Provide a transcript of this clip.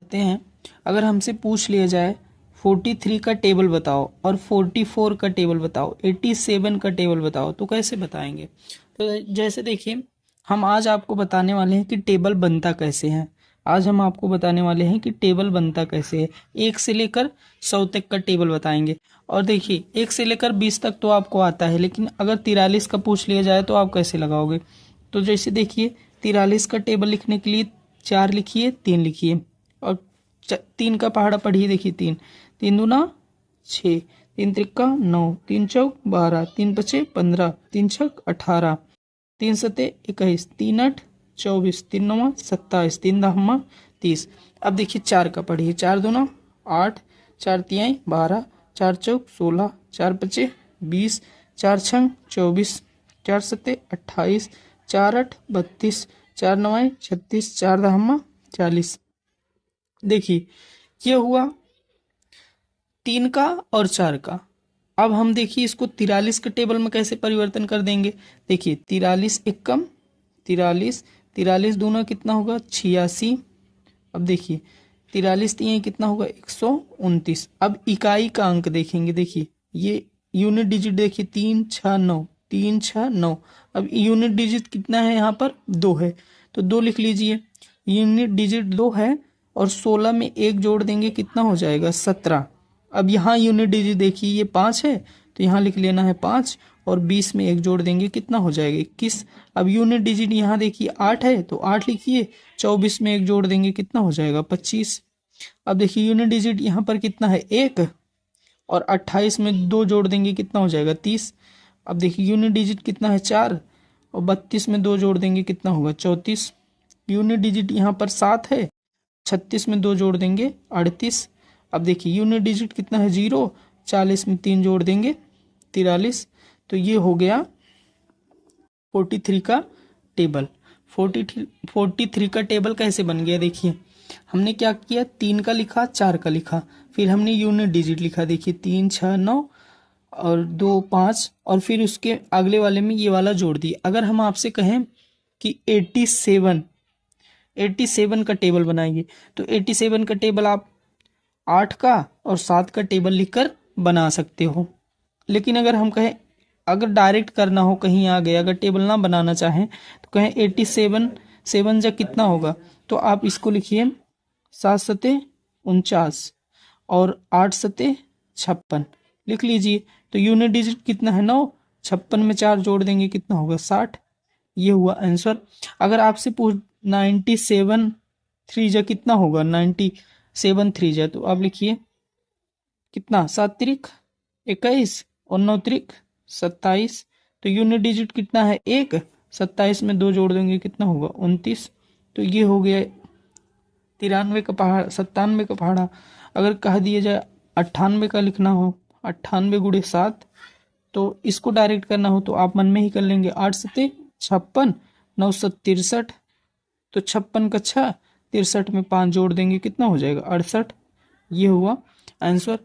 करते हैं। अगर हमसे पूछ लिया जाए 43 का टेबल बताओ और 44 का टेबल बताओ, 87 का टेबल बताओ, तो कैसे बताएंगे? तो जैसे देखिए, हम आज आपको बताने वाले हैं कि टेबल बनता कैसे है। आज हम आपको बताने वाले हैं कि टेबल बनता कैसे है। 1 से लेकर 100 तक का टेबल बताएंगे। और देखिए, 1 से लेकर 20 तक तो आपको आता है, लेकिन अगर 43 का पूछ लिया जाए तो आप कैसे लगाओगे? तो जैसे देखिए, 43 का टेबल लिखने के लिए 4 लिखिए, 3 लिखिए, और 3 का पहाड़ा पढ़िए। देखिए, 3 3 दूना 6, 3 त्रिक्का 9, 3 चौक 12, 3 पचे 15, 3 छक 18, 3 सते 21, 3 8 24, 3 नवा 27, 3 दहमा 30। अब देखिए 4 का पढ़िए। 4 दूना 8, 4 तिहाई 12, 4 चौक 16, 4 पचे 20, 4 छंग 24, 4 सते 28, 4 8 32, 4 नवाए 36, 4 दहमा 40। देखिए, ये हुआ 3 का और 4 का। अब हम देखिए इसको 43 के टेबल में कैसे परिवर्तन कर देंगे। देखिए, 43 एकम 43, 43 दूना कितना होगा 86। अब देखिए, 43 तिहाई कितना होगा 129। अब इकाई का अंक देखेंगे। देखिए, ये यूनिट डिजिट देखिए, 3 6 9, 3 6 9। अब यूनिट डिजिट कितना है यहाँ पर 2 है, तो 2 लिख लीजिए। यूनिट डिजिट 2 है और 16 में 1 जोड़ देंगे, कितना हो जाएगा 17। अब यहाँ यूनिट डिजिट देखिए, ये 5 है तो यहाँ लिख लेना है 5, और 20 में 1 जोड़ देंगे, कितना हो जाएगा 21। अब यूनिट डिजिट यहाँ देखिए 8 है तो 8 लिखिए, 24 में 1 जोड़ देंगे, कितना हो जाएगा 25। अब देखिए यूनिट डिजिट यहाँ पर कितना है 1, और 28 में 2 जोड़ देंगे, कितना हो जाएगा 30। अब देखिए यूनिट डिजिट कितना है 4, और 32 में 2 जोड़ देंगे, कितना होगा 34। यूनिट डिजिट यहाँ पर 7 है, 36 में 2 जोड़ देंगे 38। अब देखिए यूनिट डिजिट कितना है 0, 40 में 3 जोड़ देंगे 43। तो ये हो गया 43 का टेबल। 43 का टेबल कैसे बन गया? देखिए, हमने क्या किया, 3 का लिखा, 4 का लिखा, फिर हमने यूनिट डिजिट लिखा। देखिए 3 6 9 और 2 5, और फिर उसके अगले वाले में ये वाला जोड़ दिया। अगर हम आपसे कहें कि 87 का टेबल बनाइए, तो 87 का टेबल आप 8 का और 7 का टेबल लिखकर बना सकते हो। लेकिन अगर हम कहें, अगर डायरेक्ट करना हो, कहीं आ गए, अगर टेबल ना बनाना चाहें, तो कहें 87 7 जा कितना होगा, तो आप इसको लिखिए 7 सते 49 और 8 सते 56 लिख लीजिए। तो यूनिट डिजिट कितना है 9, 56 में 4 जोड़ देंगे, कितना होगा 60। ये हुआ आंसर। अगर आपसे पूछ 97 3 जा कितना होगा, 97 3 जा, तो आप लिखिए कितना, 7 त्रिक 21 और 9 त्रिक 27। तो यूनिट डिजिट कितना है 1, 27 में 2 जोड़ देंगे, कितना होगा 29। तो ये हो गया 93 का पहाड़ा, 97 का पहाड़ा। अगर कह दिया जाए 98 का लिखना हो, 98 गुणे 7, तो इसको डायरेक्ट करना हो तो आप मन में ही कर लेंगे। 8 सते 56, 9 सत 63, तो 56 का 6, 63 में 5 जोड़ देंगे, कितना हो जाएगा 68। ये हुआ आंसर।